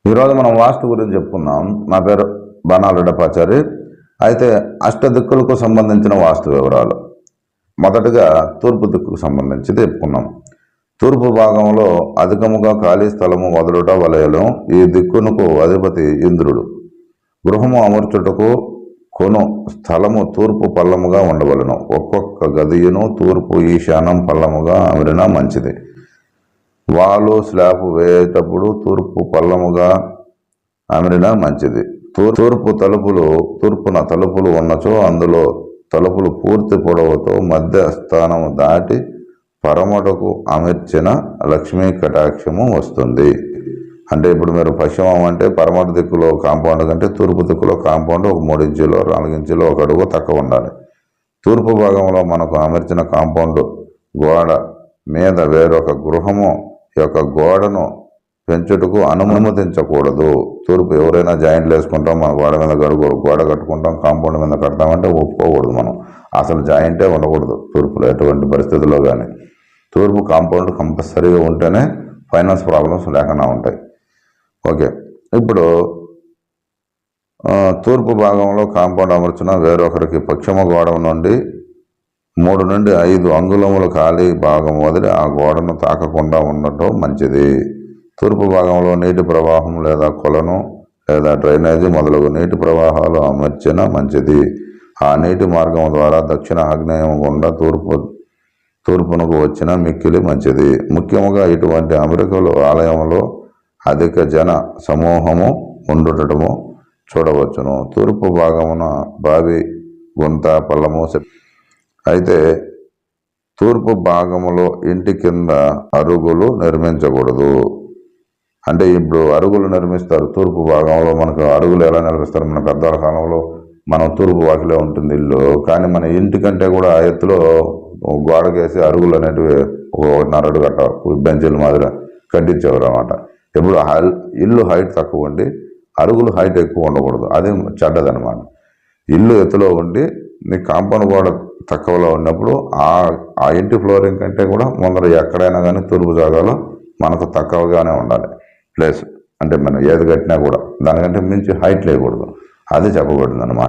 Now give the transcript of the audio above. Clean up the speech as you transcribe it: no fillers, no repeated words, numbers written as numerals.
ఈరోజు మనం వాస్తు గురించి చెప్పుకుందాం. నా పేరు బాణాలరెడ్డపాచారి. అయితే అష్టదిక్కులకు సంబంధించిన వాస్తు వివరాలు. మొదటగా తూర్పు దిక్కుకు సంబంధించి చెప్పుకున్నాం. తూర్పు భాగంలో అధికముగా ఖాళీ స్థలము వదలుట వలయలం. ఈ దిక్కునకు అధిపతి ఇంద్రుడు. గృహము అమర్చుటకు కొను స్థలము తూర్పు పల్లముగా ఉండవలను. ఒక్కొక్క గదియును తూర్పు ఈశానం పల్లముగా అమరినా మంచిది. వాలు స్లాబ్ వేయేటప్పుడు తూర్పు పల్లముగా అమరినా మంచిది. తూర్పున తలుపులు ఉన్నచో అందులో తలుపులు పూర్తి పొడవుతో మధ్య స్థానము దాటి పరమటకు అమర్చిన లక్ష్మీ కటాక్షము వస్తుంది. అంటే ఇప్పుడు మీరు పశ్చిమం అంటే పరమట దిక్కులో కాంపౌండ్ కంటే తూర్పు దిక్కులో కాంపౌండ్ ఒక 3 ఇంచులు 4 ఇంచులు 1 అడుగు తక్కువ ఉండాలి. తూర్పు భాగంలో మనకు అమర్చిన కాంపౌండ్ గోడ మీద వేరొక గృహము యొక్క గోడను పెంచుటకు అనుమతించకూడదు. తూర్పు ఎవరైనా జాయింట్లు వేసుకుంటాం, మన గోడ మీద గోడ కట్టుకుంటాం, కాంపౌండ్ మీద కడతామంటే ఒప్పుకోకూడదు. మనం అసలు జాయింటే ఉండకూడదు తూర్పులో ఎటువంటి పరిస్థితుల్లో. కానీ తూర్పు కాంపౌండ్ కంపల్సరీగా ఉంటేనే ఫైనాన్స్ ప్రాబ్లమ్స్ లేకుండా ఉంటాయి. ఓకే, ఇప్పుడు తూర్పు భాగంలో కాంపౌండ్ అమర్చిన వేరొకరికి పశ్చిమ గోడ నుండి 3 నుండి 5 అంగుళముల ఖాళీ భాగం వదిలి ఆ గోడను తాకకుండా ఉండటం మంచిది. తూర్పు భాగంలో నీటి ప్రవాహం లేదా కొలను లేదా డ్రైనేజీ మొదలగు నీటి ప్రవాహాలు అమర్చిన మంచిది. ఆ నీటి మార్గం ద్వారా దక్షిణ ఆగ్నేయం గుండా తూర్పునకు వచ్చిన మిక్కిలి మంచిది. ముఖ్యంగా ఇటువంటి అమెరికలు ఆలయంలో అధిక జన సమూహము ఉండుటము చూడవచ్చును. తూర్పు భాగమున బావి గుంత పల్లము. అయితే తూర్పు భాగములో ఇంటి కింద అరుగులు నిర్మించకూడదు. అంటే ఇప్పుడు అరుగులు నిర్మిస్తారు తూర్పు భాగంలో. మనకు అరుగులు ఎలా నిర్మిస్తారు? మన పెద్దల కాలంలో మనం తూర్పు వాకిలే ఉంటుంది ఇల్లు, కానీ మన ఇంటి కంటే కూడా ఆ ఎత్తులో గోడకేసి అరుగులు అనేటివి 1.5 అడుగు గట్ట బెంచీల మాదిరి కట్టించేవారు అన్నమాట. ఇప్పుడు ఇల్లు హైట్ తక్కువ ఉండి అరుగులు హైట్ ఎక్కువ ఉండకూడదు, అది చెడ్డదనమాట. ఇల్లు ఎత్తులో ఉండి నీ కాంపౌండ్ గోడ తక్కువలో ఉన్నప్పుడు ఆ ఇంటి ఫ్లోరింగ్ కంటే కూడా ముందర ఎక్కడైనా కానీ తూర్పు జాగాలో మనకు తక్కువగానే ఉండాలి ప్లేస్. అంటే మనం ఏది కట్టినా కూడా దానికంటే మించి హైట్ లేకూడదు, అది చెప్పబడింది అనమాట.